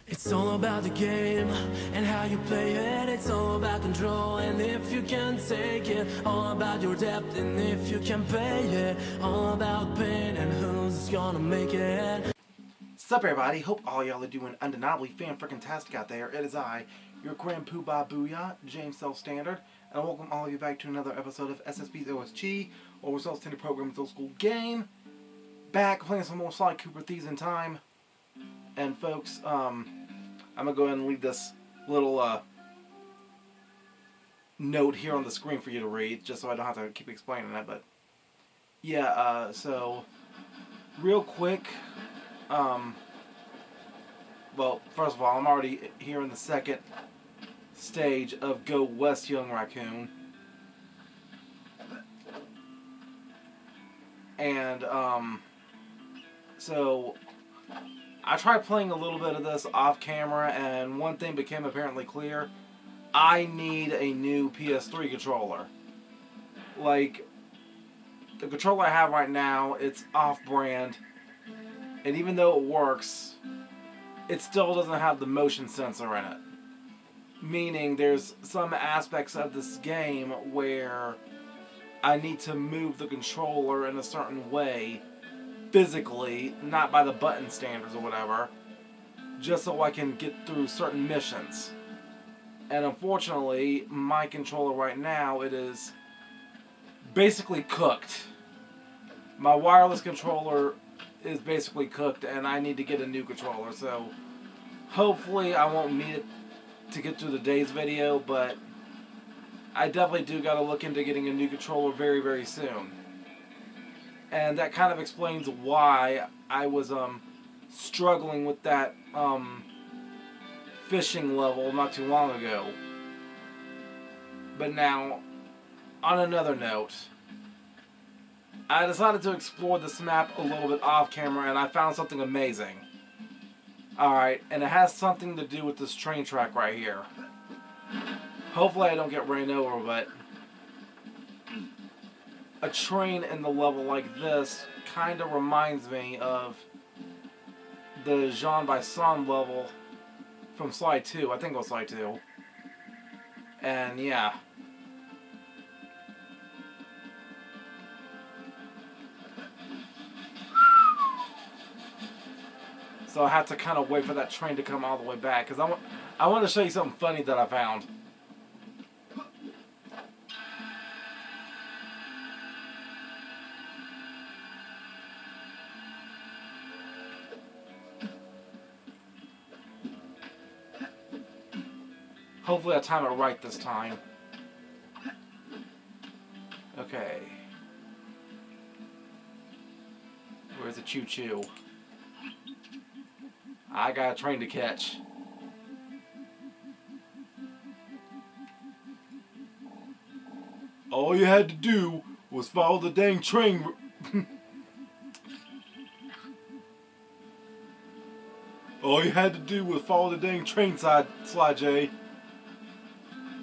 It's all about the game and how you play it. It's all about control and if you can take it. All about your depth and if you can pay it. All about pain and who's gonna make it. Sup everybody, hope all y'all are doing undeniably fan-frickin-tastic out there. It is I, your Grandpoobah Booyah, James SelfStandard, and I welcome all of you back to another episode of SSB's O.S.G, or SelfStandard Program's Old School Game. Back playing some more Sly Cooper Thieves in time. And folks, I'm going to go ahead and leave this little note here on the screen for you to read, just so I don't have to keep explaining it, but yeah, so real quick, well, first of all, I'm already here in the second stage of Go West, Young Raccoon. And, so I tried playing a little bit of this off camera, and one thing became apparently clear. I need a new PS3 controller. Like, the controller I have right now, it's off-brand, and even though it works, it still doesn't have the motion sensor in it. Meaning there's some aspects of this game where I need to move the controller in a certain way, physically, not by the button standards or whatever, just so I can get through certain missions. And unfortunately, my controller right now, it is basically cooked. My wireless controller is basically cooked, and I need to get a new controller. So hopefully I won't need it to get through today's video, but I definitely do got to look into getting a new controller very, very soon. And that kind of explains why I was struggling with that fishing level not too long ago. But now, on another note, I decided to explore this map a little bit off camera, and I found something amazing. Alright, and it has something to do with this train track right here. Hopefully I don't get ran over, but a train in the level like this kind of reminds me of the Jean Bison level from Sly 2. I think it was Sly 2. And yeah. So I have to kind of wait for that train to come all the way back, because I want to show you something funny that I found. Hopefully I time it right this time. Okay. Where's the choo-choo? I got a train to catch. All you had to do was follow the dang train. All you had to do was follow the dang train side, Sly J.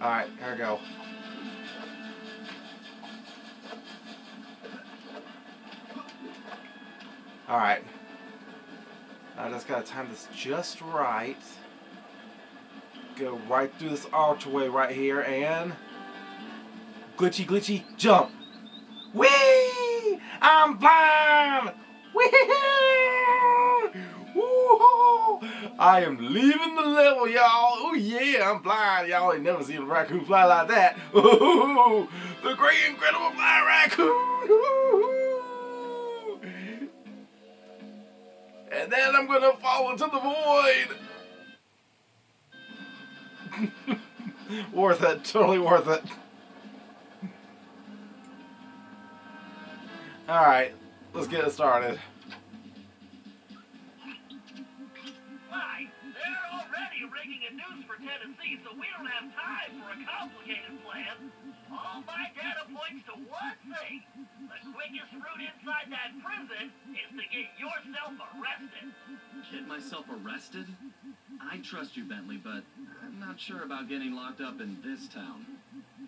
Alright, here we go. Alright. I just gotta time this just right. Go right through this archway right here and glitchy, glitchy, jump. Whee! I'm blind! Wee-hoo! Woo-hoo! I am leaving the level, y'all. Oh yeah, I'm blind. Y'all ain't never seen a raccoon fly like that. Ooh, the great incredible flying raccoon. Ooh. And then I'm gonna fall into the void. Worth it, totally worth it. Alright, let's get it started. Why, they're already rigging a noose for Tennessee, so we don't have time for a complicated plan. All my data points to one thing. The quickest route inside that prison is to get yourself arrested. Get myself arrested? I trust you, Bentley, but I'm not sure about getting locked up in this town.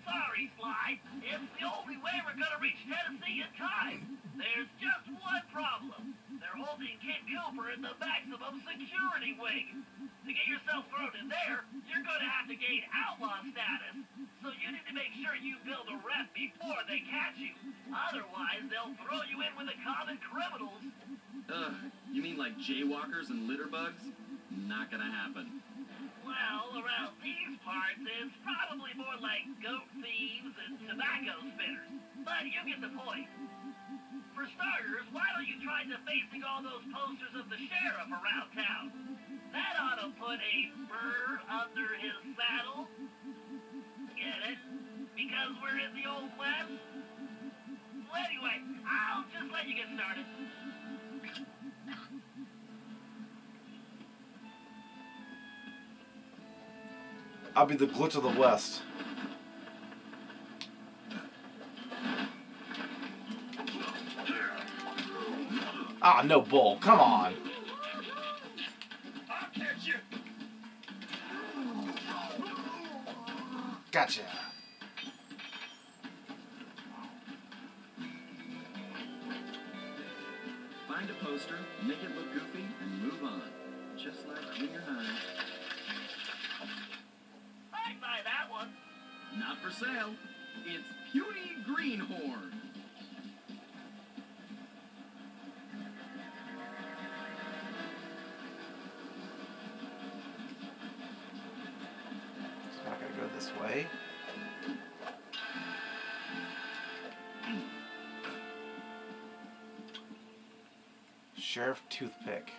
Sorry, Sly. It's the only way we're gonna reach Tennessee in time. There's just one problem. They're holding Kid Cooper in the maximum security wing. To get yourself thrown in there, you're going to have to gain outlaw status. So you need to make sure you build a rep before they catch you. Otherwise, they'll throw you in with the common criminals. Ugh, you mean like jaywalkers and litterbugs? Not gonna happen. Well, around these parts, it's probably more like goat thieves and tobacco spinners. But you get the point. For starters, why don't you try defacing all those posters of the sheriff around town? That ought to put a burr under his saddle. Get it? Because we're in the Old West? Well, anyway, I'll just let you get started. I'll be the glitch of the West. Ah, no bull. Come on. I'll catch you. Gotcha. Find a poster, make it look goofy, and move on. Just like junior high. I'd buy that one. Not for sale. It's Puny Greenhorn. It's not gonna go this way. Sheriff Toothpick.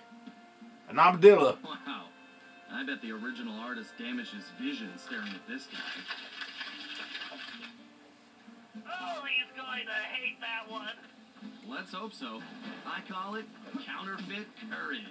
An armadillo. Wow. I bet the original artist damaged his vision staring at this guy. Oh, he's going to hate that one. Let's hope so. I call it counterfeit courage.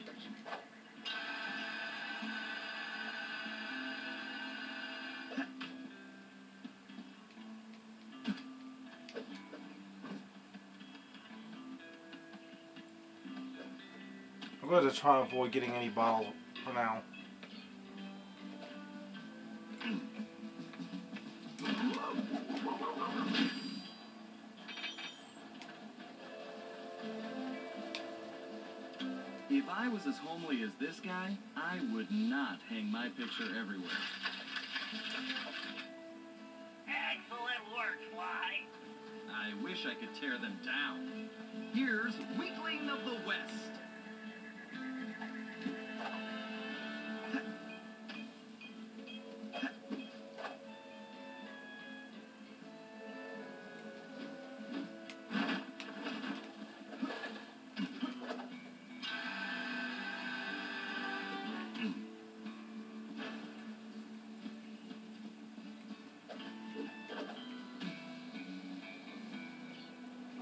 I'm going to try and avoid getting any bottles for now. If I was as homely as this guy, I would not hang my picture everywhere. Excellent work, Fly. I wish I could tear them down. Here's Weakling of the West.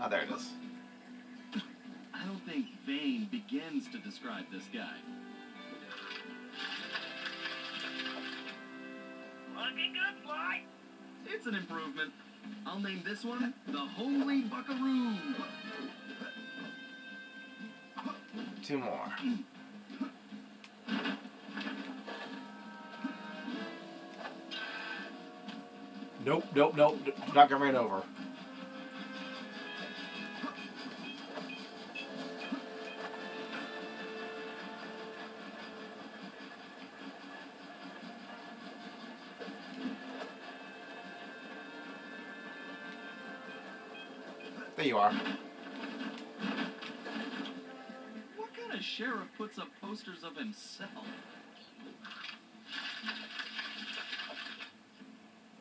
Ah, there it is. I don't think vain begins to describe this guy. Looking good, Fly. It's an improvement. I'll name this one the Homely Buckaroo. Two more. Nope, nope, nope. Not gonna ran over. There you are. What kind of sheriff puts up posters of himself?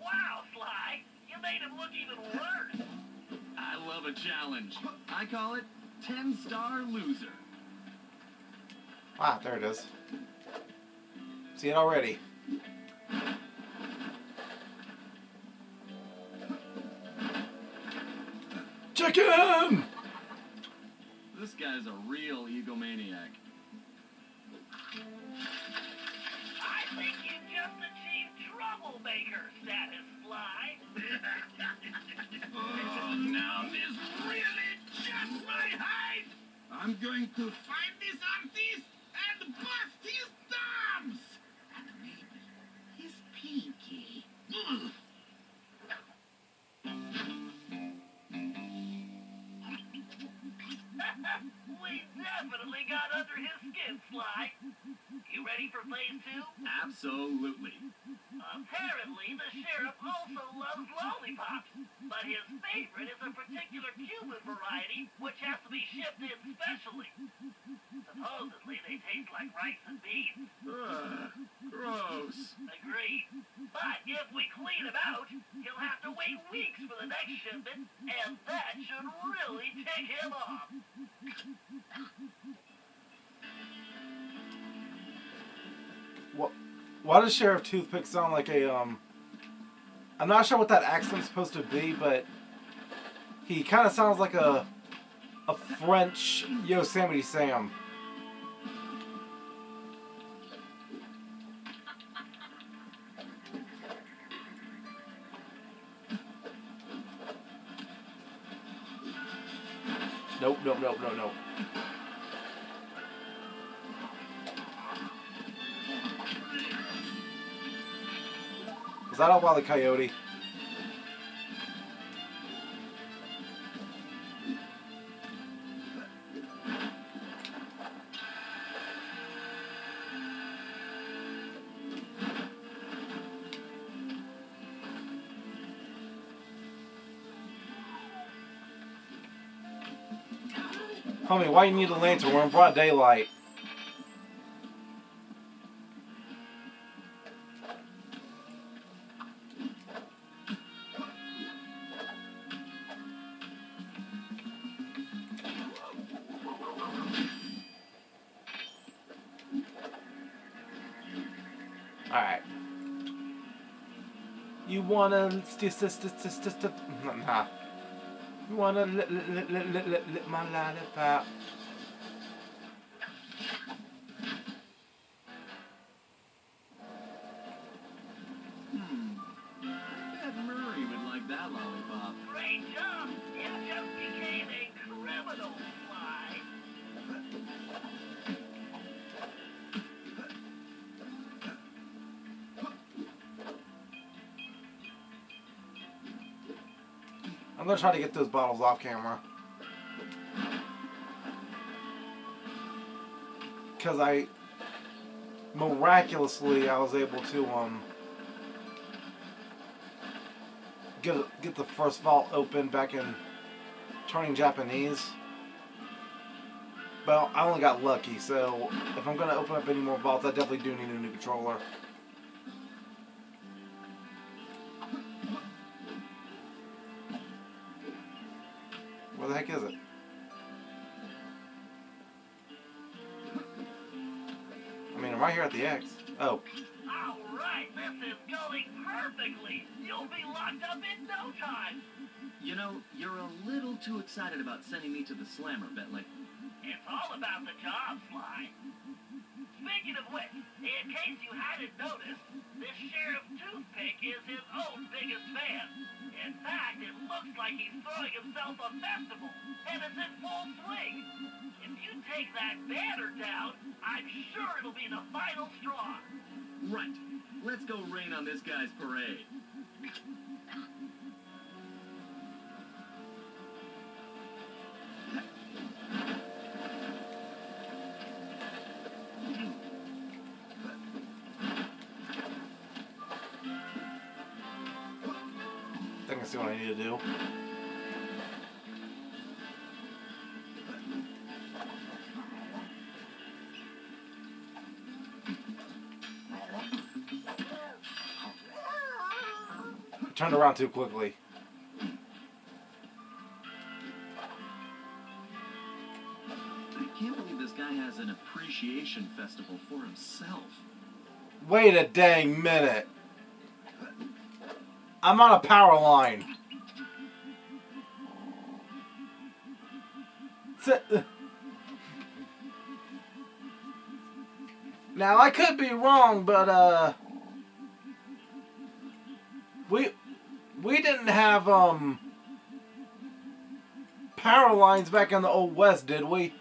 Wow, Fly. You made him look even worse. I love a challenge. I call it 10-star loser. Ah, there it is. See it already. Chicken! This guy's a real egomaniac. I think you just achieved troublemaker status, Fly. Oh, now this really just my height! I'm going to find this artist and bust his thumbs! And maybe his pinky. Ugh. We definitely too? Absolutely. Apparently, the sheriff also loves lollipops, but his favorite is a particular Cuban variety, which has to be shipped in specially. Supposedly, they taste like rice and beans. Ugh, gross. Agreed. But if we clean him out, he'll have to wait weeks for the next shipment, and that should really tick him off. Why does Sheriff Toothpick sound like a I'm not sure what that accent's supposed to be, but he kind of sounds like a French Yosemite Sam. Nope. Is that a Wile E. Coyote? Homie, why you need a lantern? We're in broad daylight. Alright. You wanna nah. You wanna lit my lollipop. Bet Murray would like that lollipop. Great job! You just became a criminal, Sly. I'm gonna try to get those bottles off camera. Because miraculously I was able to get the first vault open back in Turning Japanese. But I only got lucky, so if I'm gonna open up any more vaults, I definitely do need a new controller. Where the heck is it? I mean, I'm right here at the X. Oh. Alright, this is going perfectly. You'll be locked up in no time. You know, you're a little too excited about sending me to the slammer, Bentley. It's all about the job, Sly. Speaking of which, in case you hadn't noticed, this Sheriff Toothpick is his own biggest fan. In fact, it looks like he's throwing himself a festival, and it's in full swing. If you take that banner down, I'm sure it'll be the final straw. Right. Let's go rain on this guy's parade. I think I see what I need to do. I turned around too quickly. I can't believe this guy has an appreciation festival for himself. Wait a dang minute. I'm on a power line. Now I could be wrong, but we didn't have power lines back in the Old West, did we?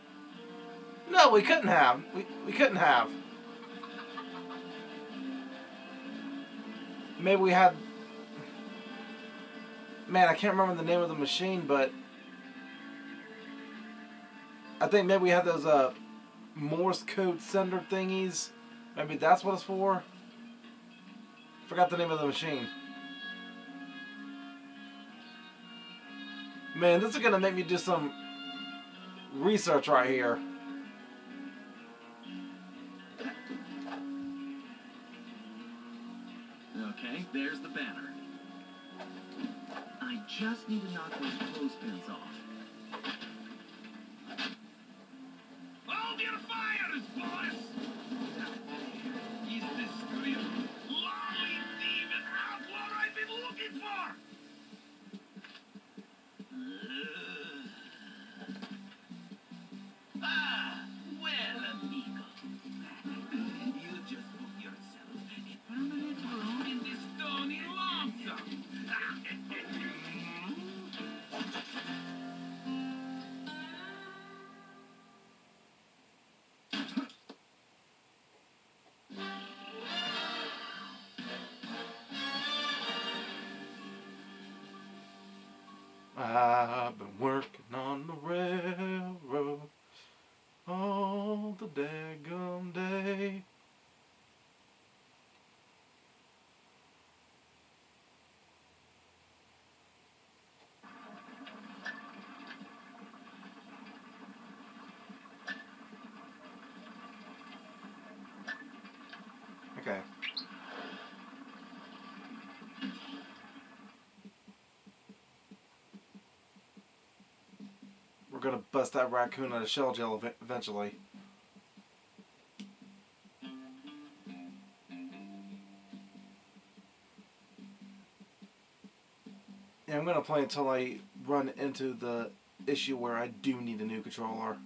No, we couldn't have. We couldn't have. Maybe we had. Man, I can't remember the name of the machine, but I think maybe we had those Morse code sender thingies Maybe that's what it's for? Forgot the name of the machine. Man, this is gonna make me do some research right here. Okay, there's the banner. I just need to knock those clothespins off. Hold your fires, boys! Is this grim, lonely demon outlaw I've been looking for? Well, amigo. You just booked yourself a permanent room in this stony lonesome. I've been working on the railroad all the daggum day. Okay. We're gonna bust that raccoon out of shell jail eventually. Yeah, I'm gonna play until I run into the issue where I do need a new controller.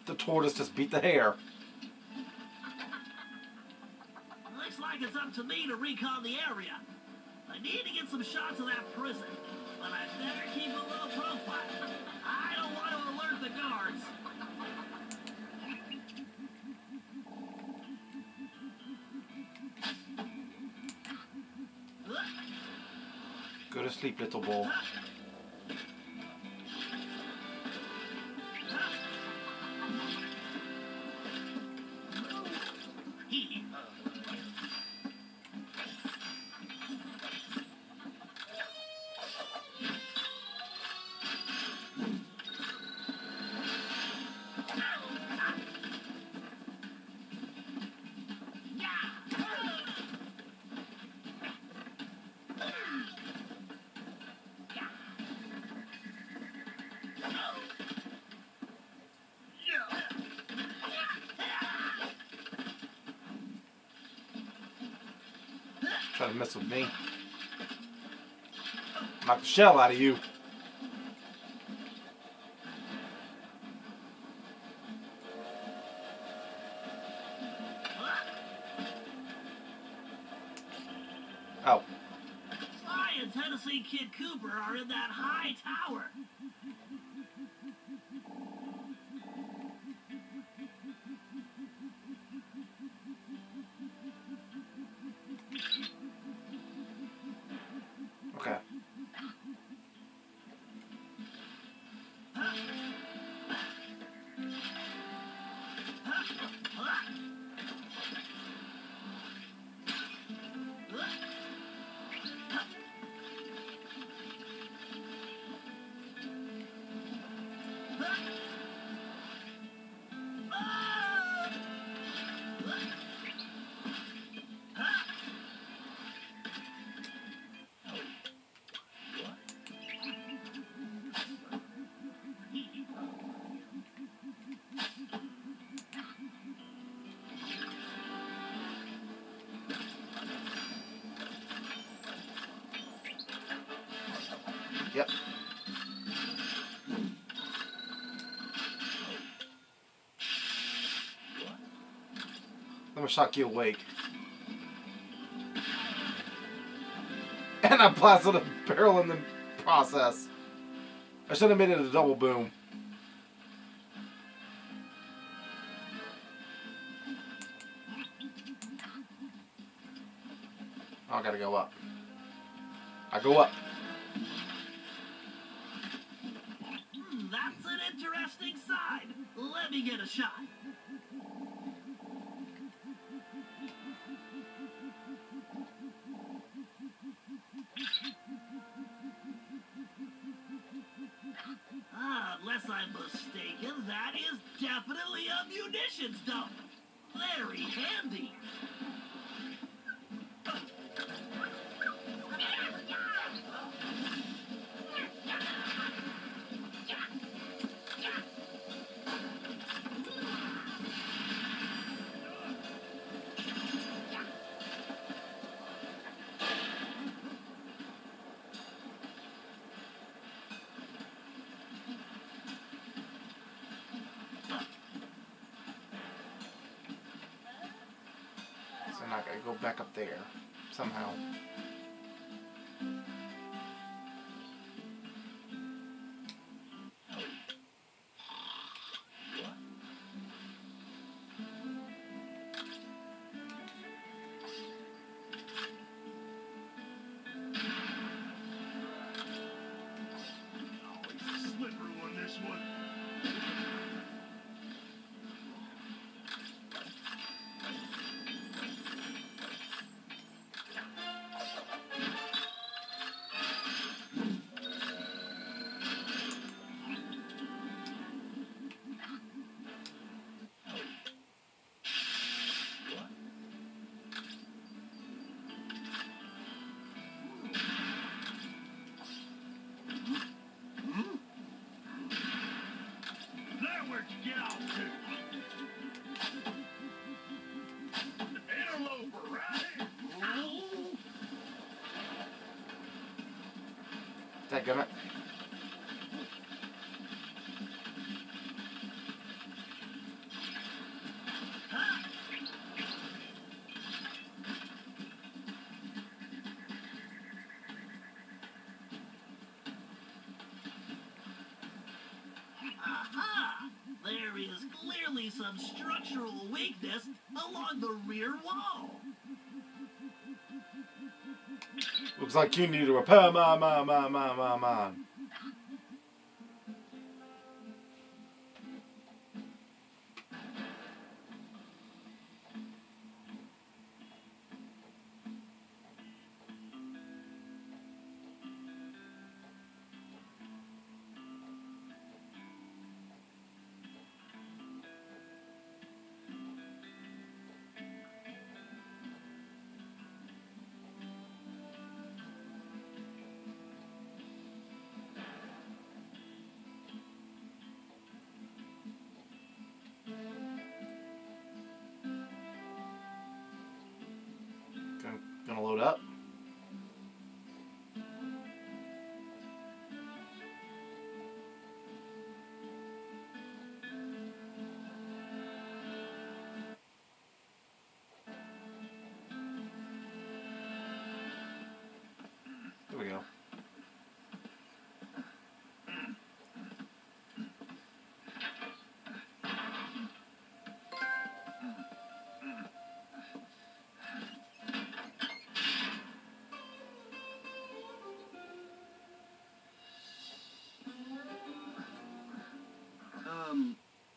The tortoise just beat the hare. Looks like it's up to me to recon the area. I need to get some shots of that prison, but I better keep a low profile. I don't want to alert the guards. Go to sleep, little boy. Try to mess with me. Knock the shell out of you. Oh. Sly and Tennessee Kid Cooper are in that high tower. Okay. gonna shock you awake. And I blasted a barrel in the process. I should have made it a double boom. Oh, I gotta go up. I go up. That's an interesting side. Let me get a shot. Unless I'm mistaken, that is definitely a munitions dump. Very handy. So now I gotta go back up there somehow. Slippery one, this one. There, where'd you get off to? Interloper, right? Dadgummit. Aha! There is clearly some structural weakness along the rear wall. Looks like you need to repair mine. Gonna load up. There we go.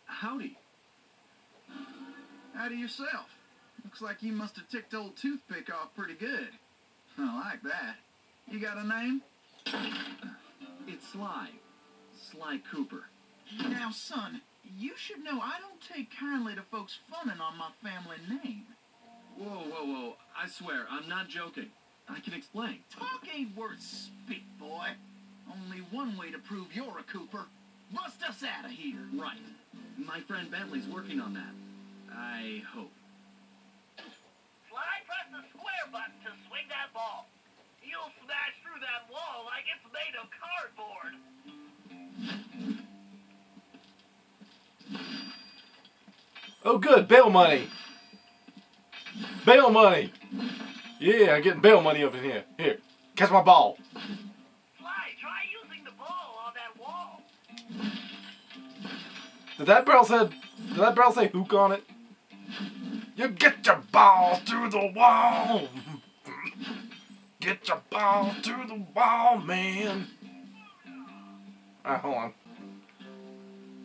Howdy. Howdy yourself. Looks like you must have ticked old Toothpick off pretty good. I like that. You got a name? It's Sly. Sly Cooper. Now, son, you should know I don't take kindly to folks funning on my family name. Whoa. I swear, I'm not joking. I can explain. Talk ain't worth speak, boy. Only one way to prove you're a Cooper. Bust us out of here. Right. My friend Bentley's working on that. I hope. Sly, press the square button to swing that ball. You'll smash through that wall like it's made of cardboard. Oh, good. Bail money. Bail money. Yeah, I'm getting bail money up in here. Here, catch my ball. Sly, try using the ball on that wall. Did that barrel say hook on it? You get your ball through the wall. Get your ball through the wall, man. Alright, hold on.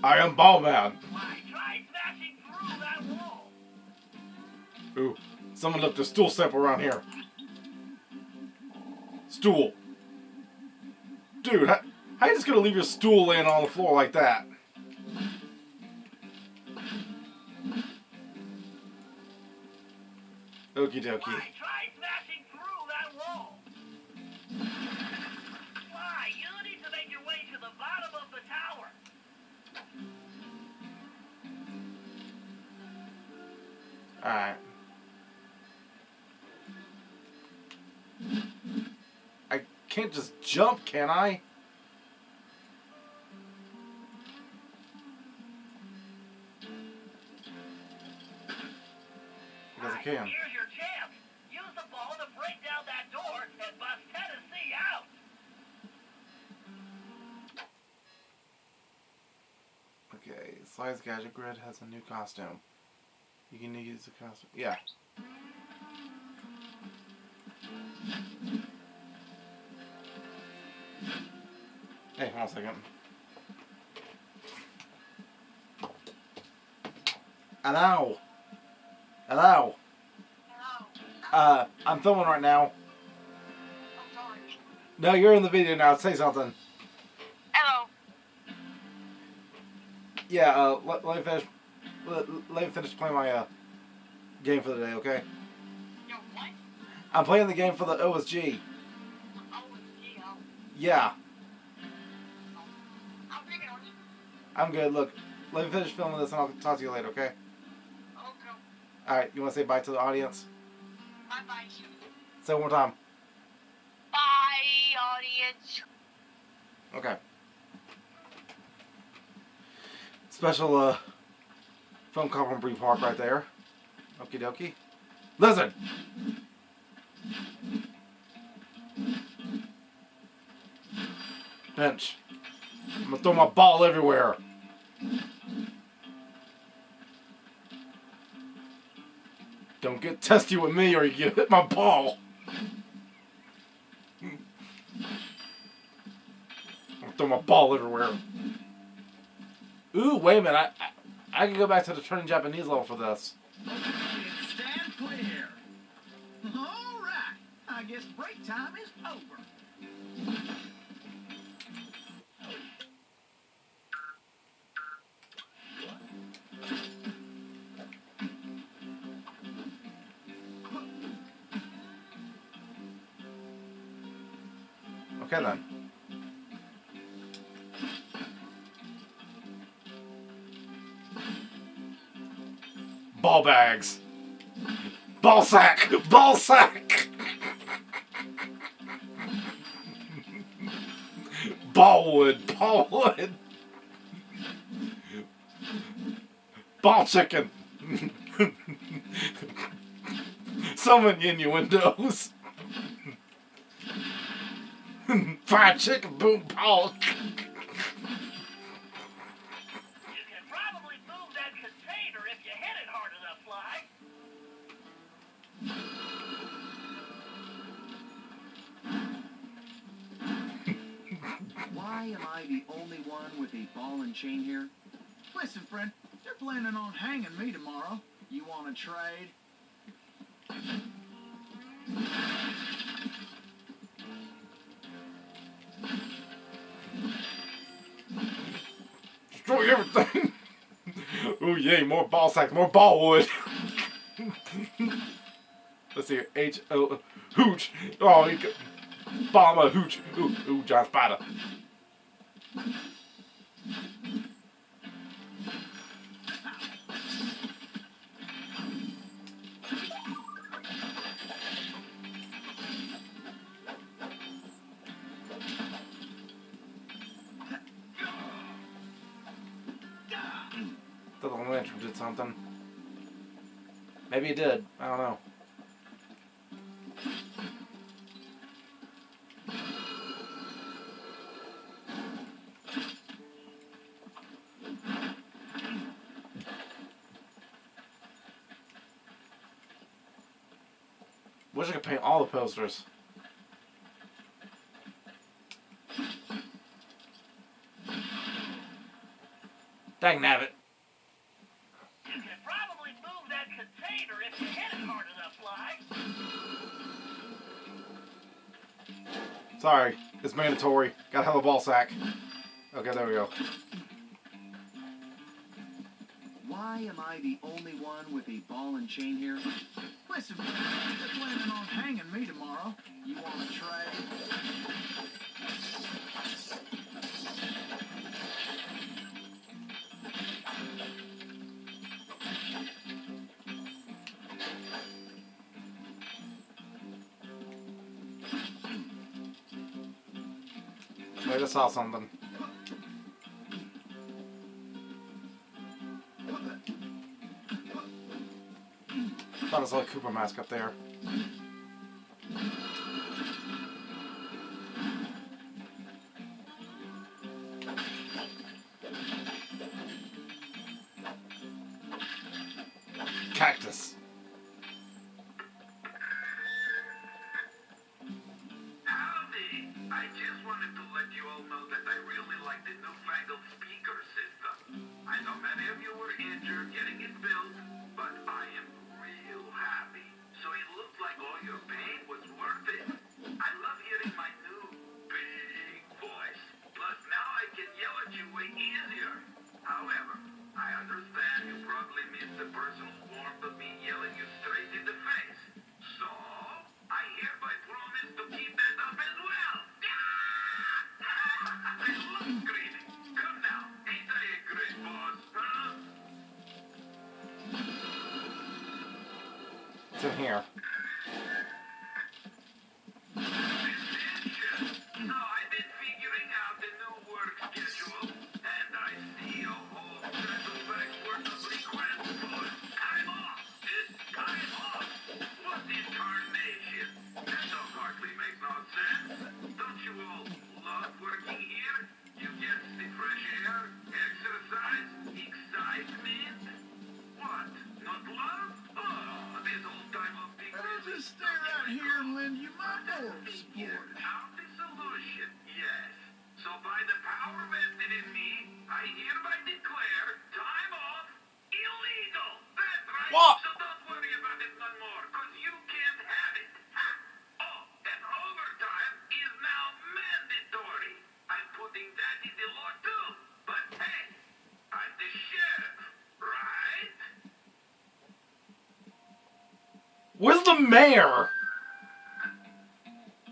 I am ball man. Sly, try smashing through that wall. Ooh, someone left a stool sample around here. Stool. Dude, how you just gonna leave your stool laying on the floor like that? Okie dokie. Sly, try smashing through that wall. Sly, you need to make your way to the bottom of the tower. Alright. I can't just jump, can I? Because I can. Here's your chance. Use the ball to break down that door and bust Tennessee out. Okay, Sly's Gadget Grid has a new costume. You can use the costume. Yeah. Hey, hold on a second. Hello. Hello. Hello. I'm filming right now. I'm sorry. No, you're in the video now. Say something. Hello. Yeah, let me finish. Let me finish playing my game for the day, okay? Yo, what? I'm playing the game for the O.S.G. O.S.G. Yeah, I'll bring it on you. I'm good. Look, let me finish filming this and I'll talk to you later, okay? Okay. Alright, you want to say bye to the audience? Bye-bye. Say it one more time. Bye, audience. Okay. Special phone call from Bree Park right there. Okie dokie. Lizard! Bench. I'm gonna throw my ball everywhere. Don't get testy with me or you hit my ball. I'll throw my ball everywhere. Ooh, wait a minute. I can go back to the turning Japanese level for this. Stand clear. All right. I guess break time is over. Okay then. Ball bags. Ball sack. Ball sack. Ballwood. Ballwood. Ball chicken. So many innuendos. Fried chicken, boom, ball. You can probably move that container if you hit it hard enough, Sly. Why am I the only one with a ball and chain here? Listen, friend, they're planning on hanging me tomorrow. You want to trade? Destroy everything. Oh yay, more ball sacks, more ballwood. Let's see here. H-O, hooch. Oh, you got bomber hooch. Ooh, John Spider. Thought the lantern did something. Maybe it did. I don't know. Wish I could paint all the posters. Dang nabbit. You can probably move that container if you hit it hard enough, Fly. Sorry, it's mandatory. Gotta have a ball sack. Okay, there we go. Why am I the only one with a ball and chain here? Listen, they're planning on hanging me tomorrow. You want to trade? Wait, I saw something. Thought I saw a Cooper mask up there. Cactus. Howdy! I just wanted to let you all know that I really like the newfangled speaker system. I know many of you were injured getting it built, but I am real happy. So it looks like all your pain was worth it. I love hearing my new big voice. Plus now I can yell at you way easier. However, I understand you probably miss the personal warmth of me yelling you straight in the face. So, I hereby promise to keep that up as well. I love screaming. Come now, ain't I a great boss, huh? It's in here. So I've been figuring out the new work schedule, and I see a whole set of bags worth of requests for time off. It's time off. What incarnation? That don't hardly make no sense. Don't you all love working here? You get the fresh air, exercise, excitement. What? Not love? Oh, this old time of big I'll just stay right here and lend you my moral support. Out the solution, yes. So by the power vested in me, I hereby declare time off illegal. That's right. What? So don't worry about it no more, because you can't have it. Ha! Oh, and overtime is now mandatory. I'm putting that in the law too. But hey, I'm the sheriff, right? Where's the mayor?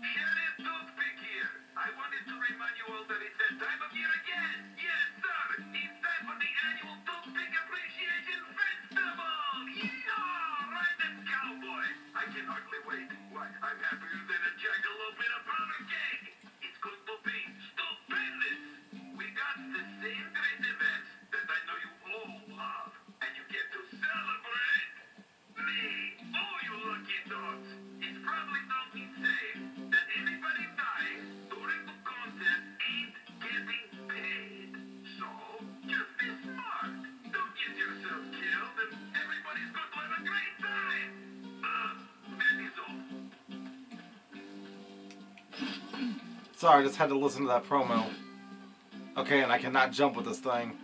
Sheriff Toothpick here. I wanted to remind you all that it's that time of year again. Yes, sir. It's time for the annual Toothpick Appreciation Festival. Yeehaw! Ride that cowboy. I can hardly wait. Why, I'm happier than a jackalope in a powder keg. It's going to be stupendous. We got the same great events that I know you all love. And you get to celebrate me. Oh, you lucky dogs. It's probably don't mean safe that anybody dying during the contest ain't getting paid. So, just be smart. Don't get yourself killed and everybody's going to have a great time. That is all. Sorry, I just had to listen to that promo. Okay, and I cannot jump with this thing.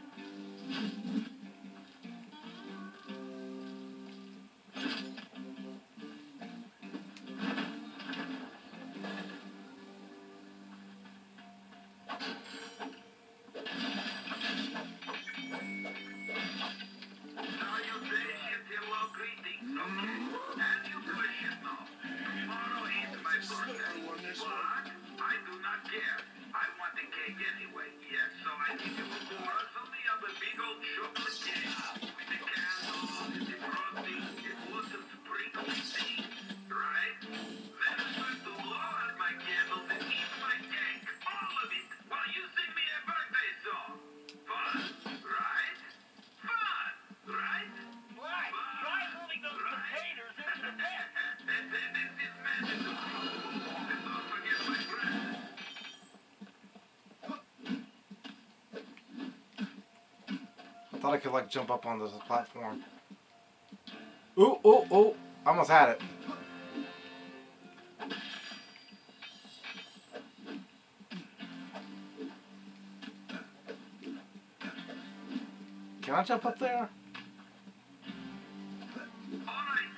Salutations, hello, greetings, okay? As you should know, tomorrow is my birthday. But I do not care. I want the cake anyway. Yes, so I need you to rustle me up a big old chocolate cake with the candles and the frosting and lots of sprinkly things, right? Then I start to blow out my candles and eat my cake, all of it, while you sing me a birthday song. Fun, right? Fun, right? Right. Try moving those containers into the net. This is mandatory. And don't forget my presents. I thought I could like jump up on this platform. Ooh, ooh, ooh. I almost had it. Can I jump up there? Alright,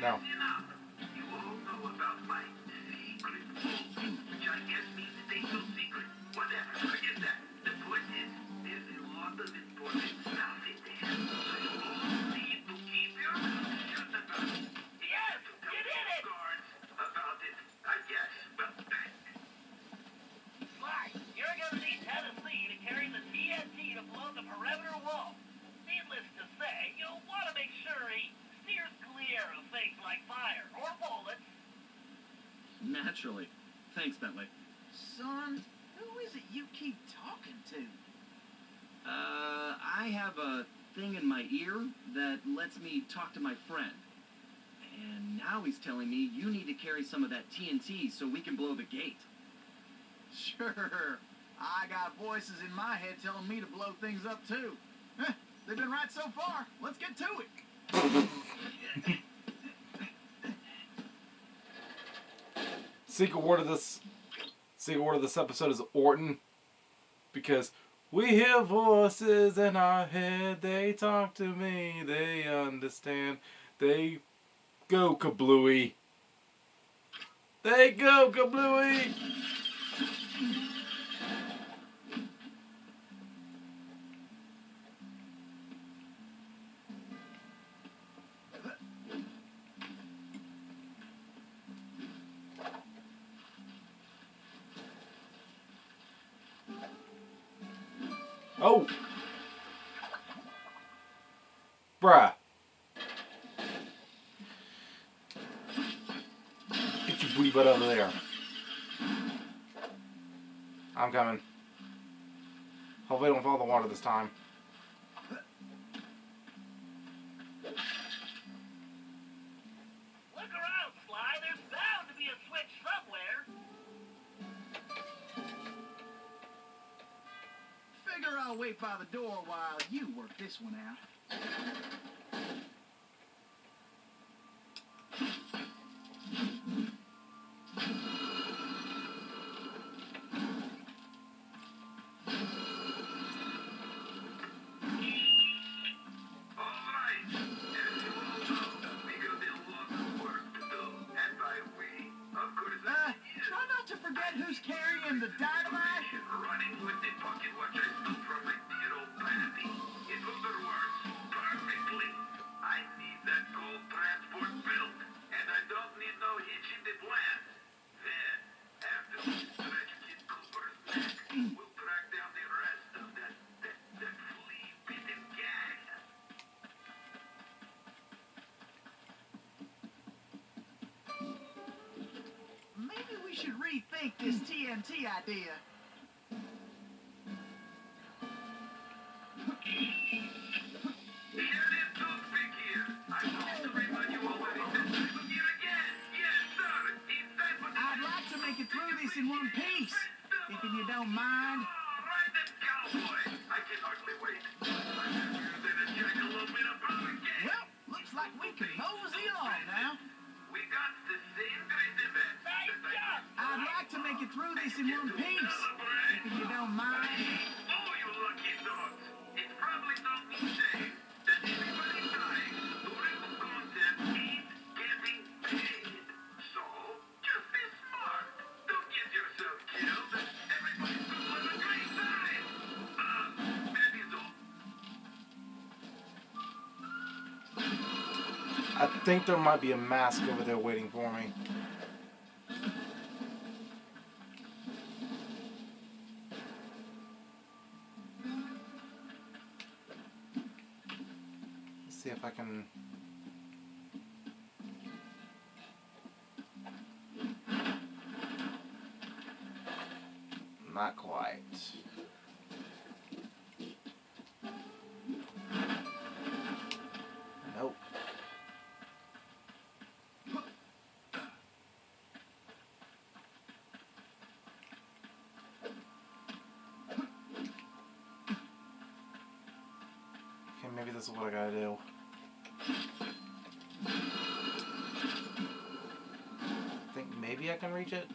No. listen up. You all know about my secret vault, which I guess means stay so secret. Whatever, forget that. The point is, there's a lot of important stuff in there. So you all need to keep your mouth shut about it. Yes, you did it! Guards about it, I guess. Well, Sly, you're gonna need Tennessee to carry the TNT to blow the perimeter wall. Needless to say, you'll want to make sure he steers clear of things like fire or bullets. Naturally. Thanks, Bentley. Son, who is it you keep talking to? I have a thing in my ear that lets me talk to my friend. And now he's telling me you need to carry some of that TNT so we can blow the gate. Sure. I got voices in my head telling me to blow things up too. They've been right so far. Let's get to it. Secret word of this episode is Orton, because we hear voices in our head. They talk to me. They understand. They go kablooey. They go kablooey. Oh! Bruh. Get your booty butt over there. I'm coming. Hopefully I don't fall in the water this time. Look around, Sly. There's bound to be a switch somewhere. Figure I'll wait by the door while you work this one out. Alright, as you all know, we got a lot of work to do. And by we, of course, Try not to forget who's carrying the dynamite. running with the pocket watch I stole from my dear old pappy. In other words, perfectly. I need that gold transport built, and I don't need no hitch in the plan. Then, after we stretch Kid Cooper's neck, we'll track down the rest of that flea-bitten gang. Maybe we should rethink this TNT idea. Sheriff Toothpick here. I want to remind you already this time of year again. Yes, sir. It's time for I'd like to make it through this in one piece, if you don't mind. Right, that cowboy. I can hardly wait. I'm happier than a jackalope in a powder cake. Well, looks like we can mosey on now. We got the same great event. Nice job. I'd like to make it through this in one piece, if you don't mind. Oh, you lucky dogs. It's probably not me saying that everybody dying during the contest ain't getting paid. So, just be smart. Don't get yourself killed and everybody's gonna have a great time. That is all. I think there might be a mask over there waiting for me. Let's see if I can... Not quite. Nope. Okay, maybe this is what I gotta do. I think maybe I can reach it.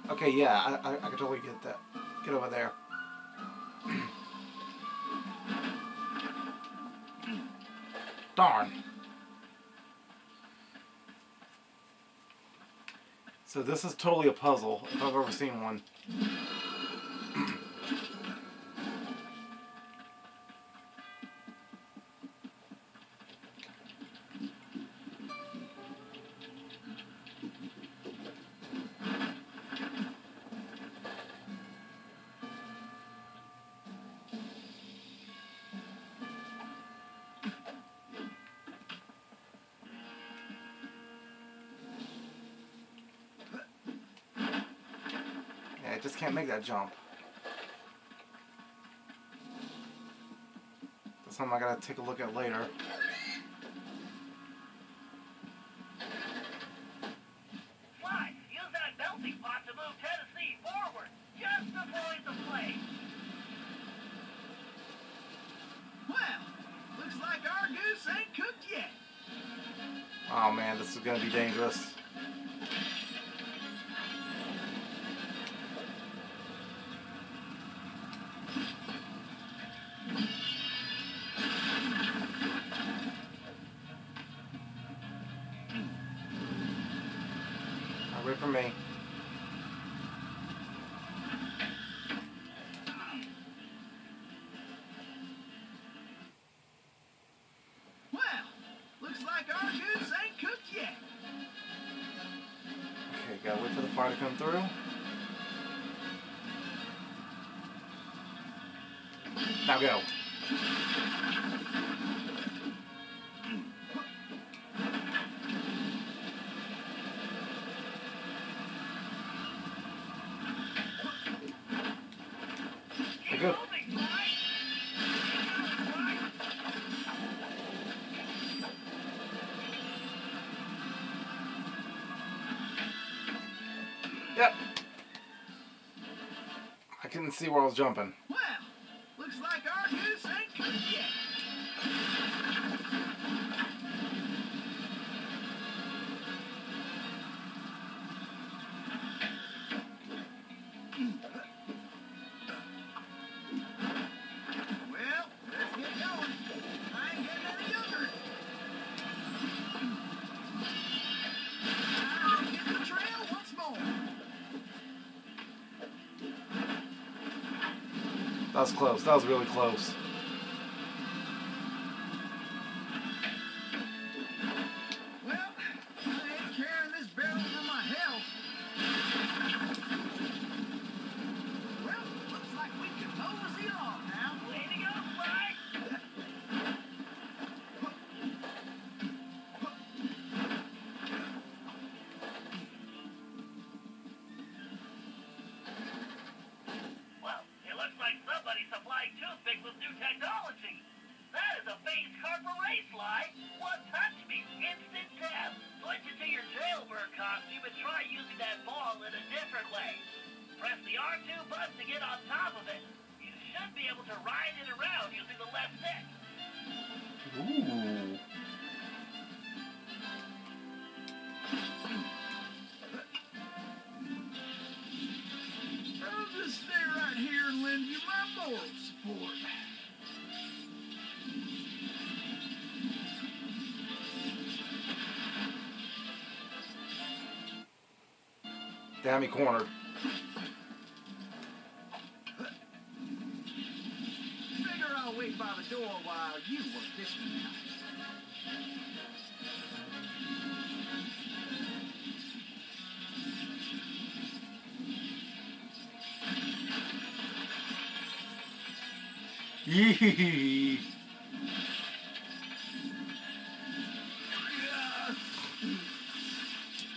Okay, yeah, I can totally get that. Get over there. Darn. So this is totally a puzzle, if I've ever seen one. Yeah, I just can't make that jump. That's something I gotta take a look at later. Fly, use that melting pot to move Tennessee forward. Just avoid the plane. Well, looks like our goose ain't cooked yet. Oh man, this is gonna be dangerous. Wait for me. Well, looks like our goose ain't cooked yet. Okay, gotta wait for the fire to come through. Now go. Keep Good. moving, Fly. Yep. I couldn't see where I was jumping. Well, looks like our goose ain't cooked yet. Well, let's get going. I ain't getting any younger. I'll hit the trail once more. That was close. That was really close. Well, I ain't carrying this barrel for my health. Well, looks like we can mosey on now. Way to go, Fly. Well, it looks like somebody supplied toothpicks with new technology. That is a base carpal race, Fly. One touch means instant death. Switch it to your jailbird costume and try using that ball in a different way. Press the R2 button to get on top of it. You should be able to ride it around using the left stick. Ooh. I'll just stay right here and lend you my moral support. Damn, he cornered. Figure I'll wait by the door while you work this one out. Yee.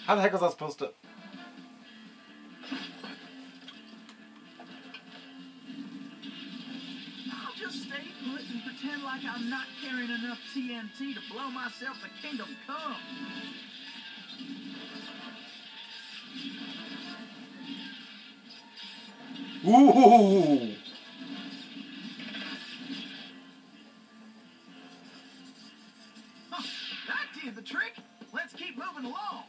How the heck was I supposed to? I'll just stay put and pretend like I'm not carrying enough TNT to blow myself to kingdom come. Ooh. Huh, that did the trick. Let's keep moving along.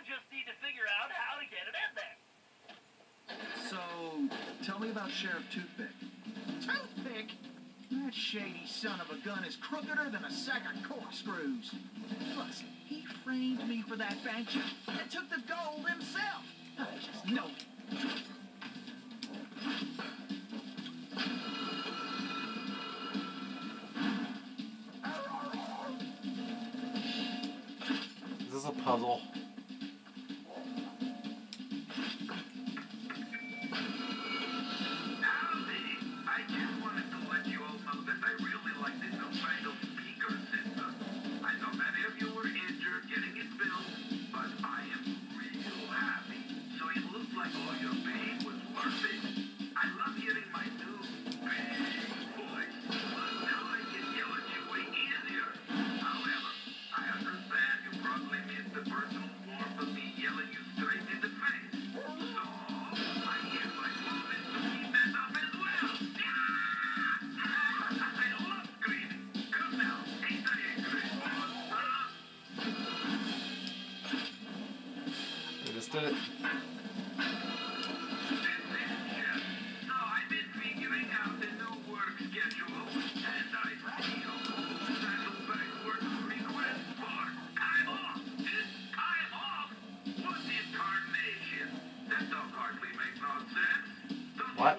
just need to figure out how to get it in there. So, tell me about Sheriff Toothpick. Toothpick? That shady son of a gun is crookeder than a sack of corkscrews. Plus, he framed me for that bank job and took the gold himself. I just know it. Is this a puzzle? We just did it. What?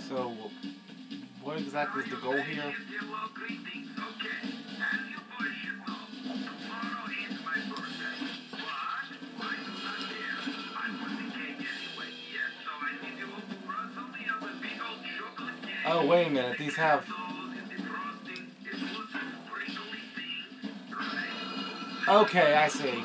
So, what exactly is the goal here? Oh, wait a minute. These have... Okay, I see.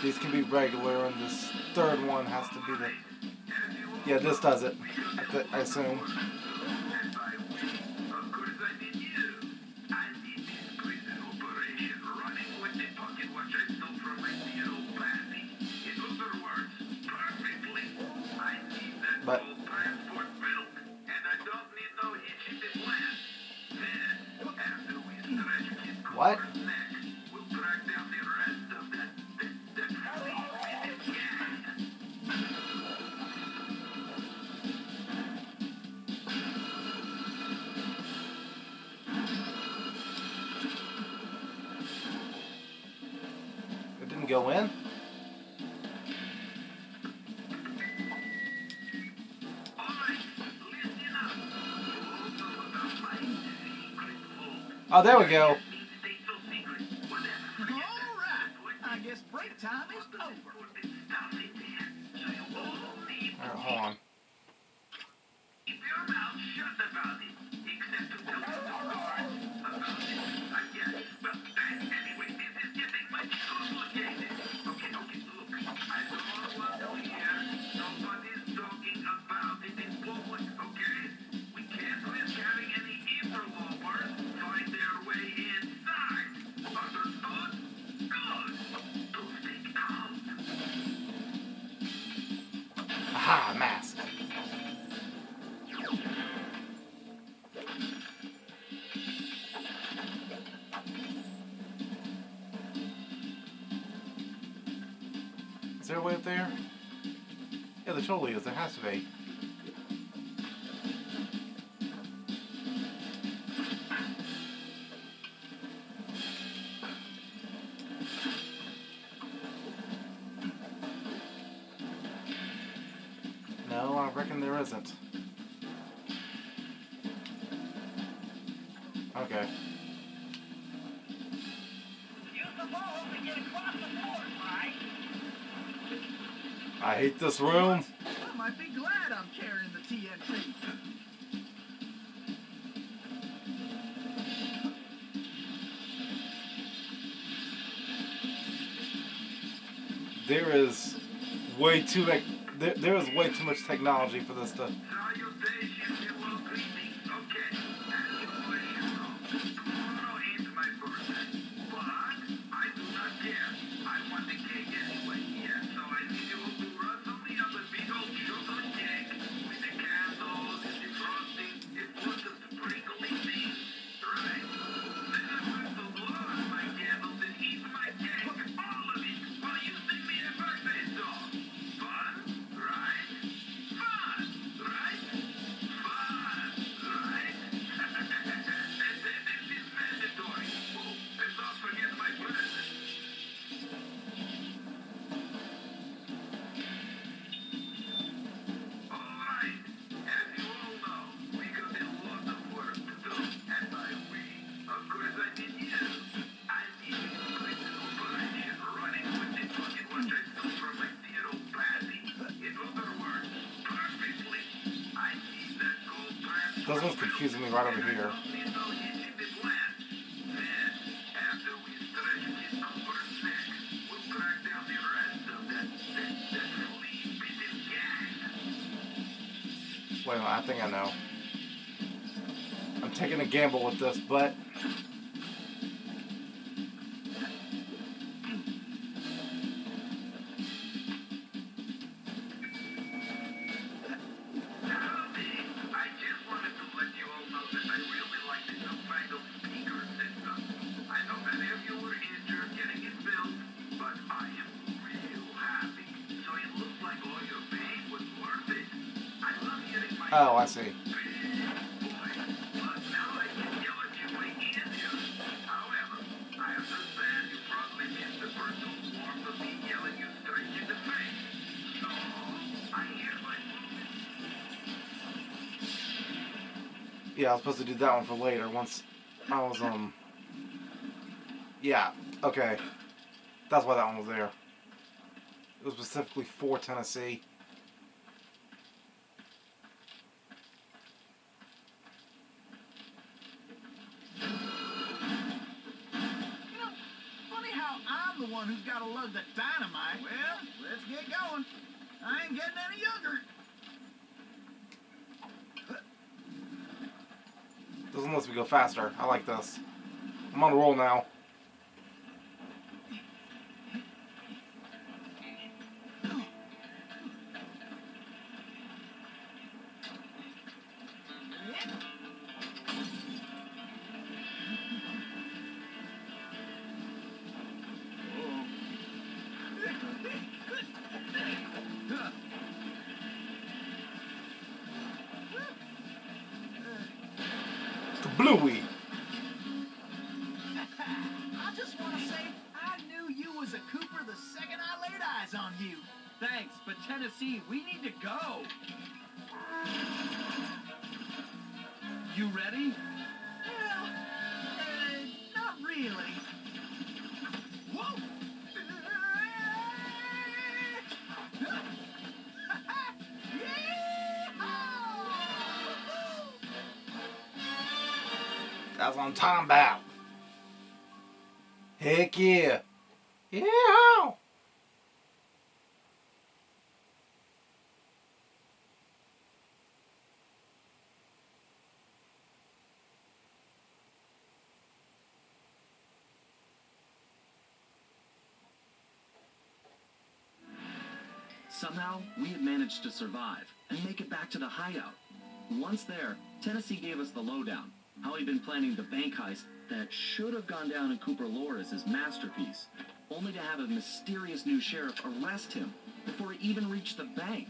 These can be regular, and this third one has to be the... Yeah, this does it, I assume. But... What? It didn't go in? Oh, there we go. I guess break time is over. Alright, hold on. Keep your mouth shut about it, except to tell the guards about it. I guess. Well, anyway, this is getting much complicated. Okay, look. I don't want to hear nobody's talking about it in public, okay? We can't risk having any interlopers find their way inside. Understood? Good. Don't stay out. Aha, mask. Is there a way up there? Yeah, there totally is. There has to be. reckon there isn't. Okay. Use the ball to get across the board, right? I hate this room. I might be glad I'm carrying the TNT. There is way too much. There is way too much technology for this to. Salutations, hello, greetings. Okay, as you always know, tomorrow is my birthday. But I do not care. I want the cake anyway. Yeah, so I need you to rustle me up a big old chocolate cake with the candles and the frosting and put the sprinkly things. Right? Then I'm going to blow out my candles and eat my cake. All of it while you sing me a birthday song. Fun, right? Fun, right? Fun, right? Attendance is mandatory. Oh, and don't forget my present. Alright, as you all know, we got a lot of work to do. And by we, of course I mean you. I need you to quit the operation running with the fucking watch I stole from my dear old Patsy. It will work perfectly. I need that gold plan. This one's confusing me right over here. Wait a minute, I think I know. I'm taking a gamble with this, but I just wanted to let you all know that I really like the newfangled speaker system. I know many of you were injured getting it built, but I am real happy. So it looks like all your pain was worth it. I love hearing my oh, I see. boy, but now I can yell at you way easier. However, I understand you probably miss the personal warmth of me yelling you straight in the face. So, I hereby Yeah, I was supposed to do that one for later. Once I was Yeah. Okay. That's why that one was there. It was specifically for Tennessee. You know, funny how I'm the one who's got to lug the dynamite. Well, let's get going. I ain't getting any younger. Doesn't let me go faster. I like this. I'm on a roll now. Bluey. I just want to say, I knew you was a Cooper the second I laid eyes on you. Thanks, but Tennessee, we need to go. You ready? Well, not really. Whoa! That's what I'm talking about. Heck yeah. Yeah. Somehow, we had managed to survive and make it back to the hideout. Once there, Tennessee gave us the lowdown, how he'd been planning the bank heist that should have gone down in Cooper lore as his masterpiece, only to have a mysterious new sheriff arrest him before he even reached the bank.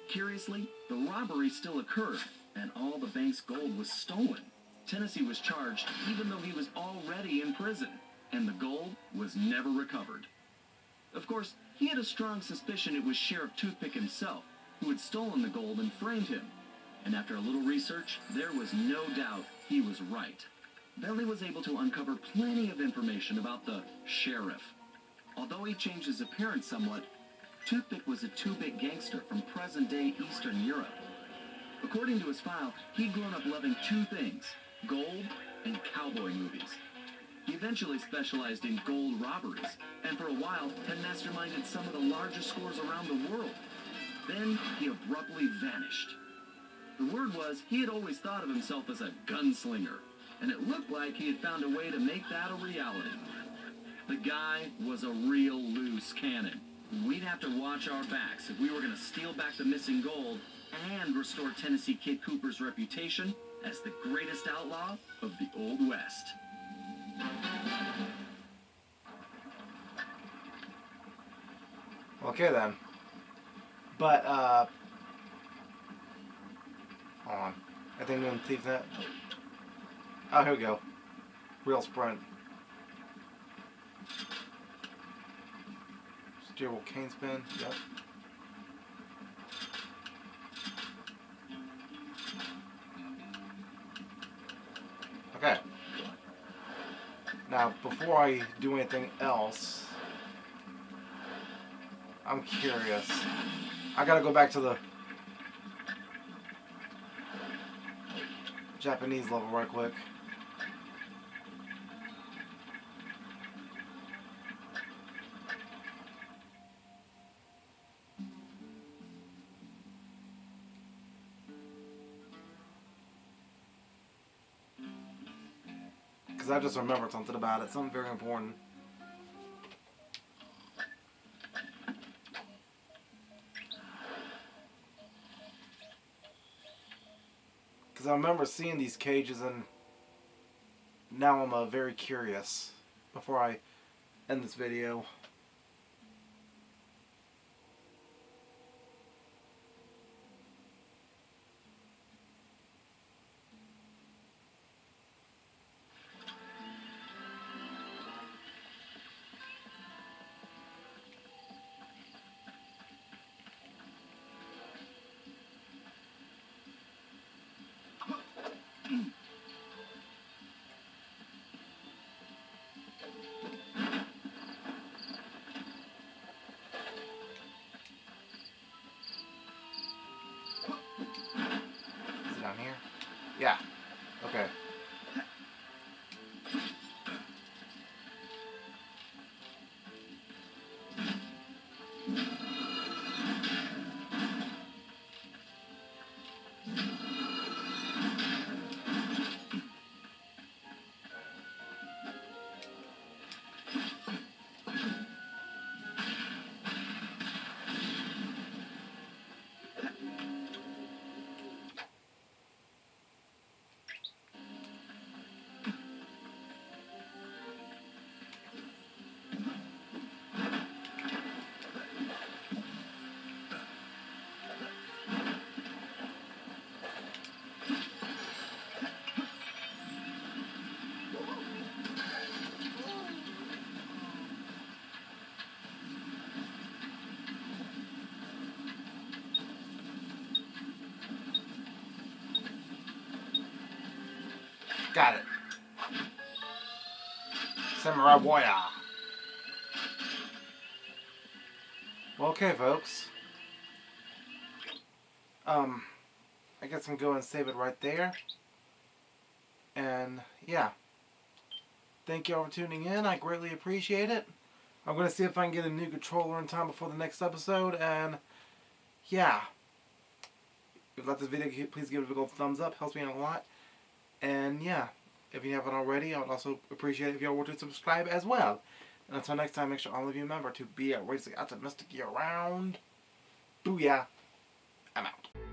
Curiously, the robbery still occurred, and all the bank's gold was stolen. Tennessee was charged even though he was already in prison, and the gold was never recovered. Of course, he had a strong suspicion it was Sheriff Toothpick himself, who had stolen the gold and framed him. And after a little research, there was no doubt he was right. Bentley was able to uncover plenty of information about the sheriff. Although he changed his appearance somewhat, Toothpick was a two-bit gangster from present-day Eastern Europe. According to his file, he'd grown up loving two things: gold and cowboy movies. He eventually specialized in gold robberies, and for a while had masterminded some of the largest scores around the world. Then he abruptly vanished. The word was he had always thought of himself as a gunslinger, and it looked like he had found a way to make that a reality. The guy was a real loose cannon. We'd have to watch our backs if we were going to steal back the missing gold and restore Tennessee Kid Cooper's reputation as the greatest outlaw of the Old West. Okay then. But, hold on. I think I'm going to leave that. Oh, here we go. Real sprint. Steerable cane spin. Yep. Okay. Now, before I do anything else, I'm curious. I gotta go back to the Japanese level right quick. Because I just remembered something about it, something very important. Because I remember seeing these cages, and now I'm very curious before I end this video. Down here? Yeah. Okay. Got it. Samurai warrior. Well, okay, folks. I guess I'm going to save it right there. And, yeah. Thank you all for tuning in. I greatly appreciate it. I'm going to see if I can get a new controller in time before the next episode. And, yeah. If you like this video, please give it a big old thumbs up. Helps me out a lot. And yeah, if you haven't already, I would also appreciate it if y'all were to subscribe as well. And until next time, make sure all of you remember to be outrageously optimistic year round. Booyah. I'm out.